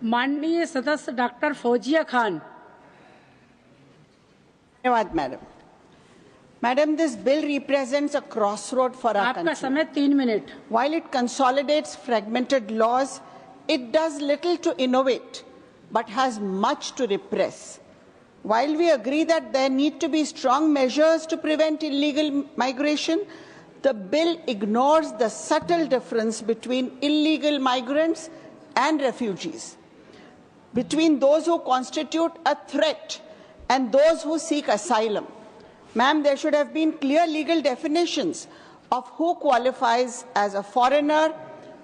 माननीय सदस्य डॉक्टर फौजिया खान। धन्यवाद madam. Madam, this bill represents a crossroad for our country. आपका समय 3 minute. While it consolidates fragmented laws, it does little to innovate, but has much to repress. While we agree that there need to be strong measures to prevent illegal migration, the bill ignores the subtle difference between illegal migrants and refugees, between those who constitute a threat and those who seek asylum. Ma'am, there should have been clear legal definitions of who qualifies as a foreigner,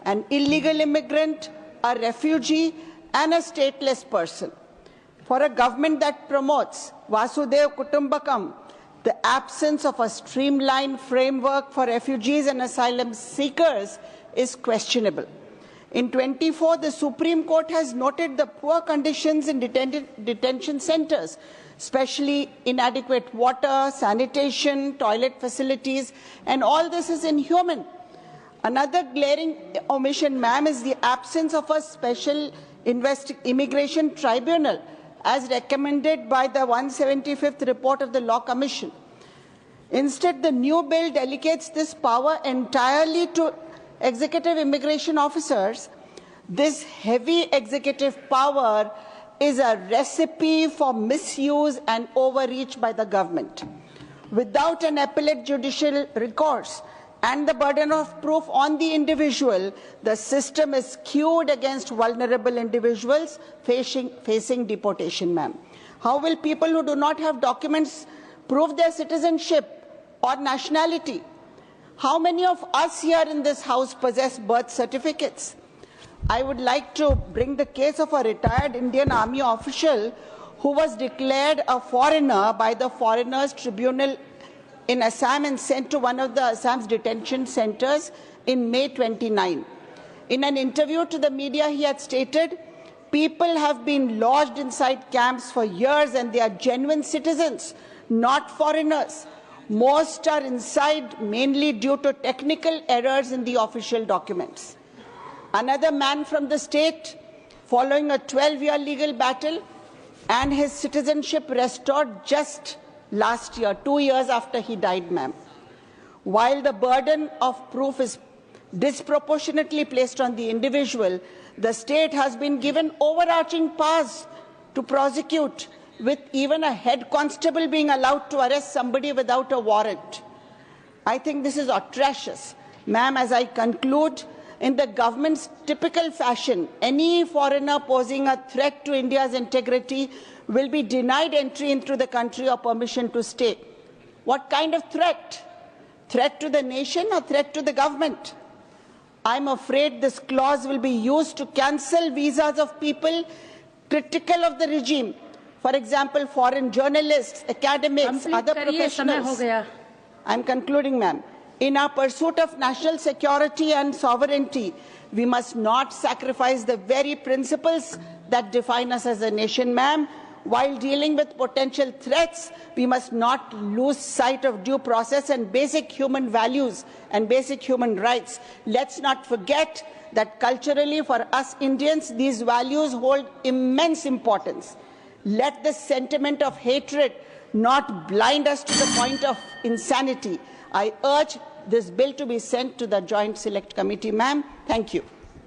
an illegal immigrant, a refugee, and a stateless person. For a government that promotes Vasudev Kutumbakam, the absence of a streamlined framework for refugees and asylum seekers is questionable. In 24, the Supreme Court has noted the poor conditions in detention centers, especially inadequate water, sanitation, toilet facilities, and all this is inhuman. Another glaring omission, ma'am, is the absence of a special immigration tribunal, as recommended by the 175th report of the Law Commission. Instead, the new bill delegates this power entirely to executive immigration officers. This heavy executive power is a recipe for misuse and overreach by the government. Without an appellate judicial recourse and the burden of proof on the individual, the system is skewed against vulnerable individuals facing deportation, ma'am. How will people who do not have documents prove their citizenship or nationality? How many of us here in this House possess birth certificates? I would like to bring the case of a retired Indian Army official who was declared a foreigner by the Foreigners Tribunal in Assam and sent to one of the Assam's detention centers in May 29. In an interview to the media, he had stated, "People have been lodged inside camps for years and they are genuine citizens, not foreigners. Most are inside mainly due to technical errors in the official documents." Another man from the state, following a 12-year legal battle and his citizenship restored just last year, 2 years after he died, ma'am. While the burden of proof is disproportionately placed on the individual, the state has been given overarching powers to prosecute, with even a head constable being allowed to arrest somebody without a warrant. I think this is atrocious. Ma'am, as I conclude, in the government's typical fashion, any foreigner posing a threat to India's integrity will be denied entry into the country or permission to stay. What kind of threat? Threat to the nation or threat to the government? I'm afraid this clause will be used to cancel visas of people critical of the regime. For example, foreign journalists, academics, other professionals. I'm concluding, ma'am. In our pursuit of national security and sovereignty, we must not sacrifice the very principles that define us as a nation, ma'am. While dealing with potential threats, we must not lose sight of due process and basic human values and basic human rights. Let's not forget that culturally, for us Indians, these values hold immense importance. Let the sentiment of hatred not blind us to the point of insanity. I urge this bill to be sent to the Joint Select Committee, ma'am. Thank you.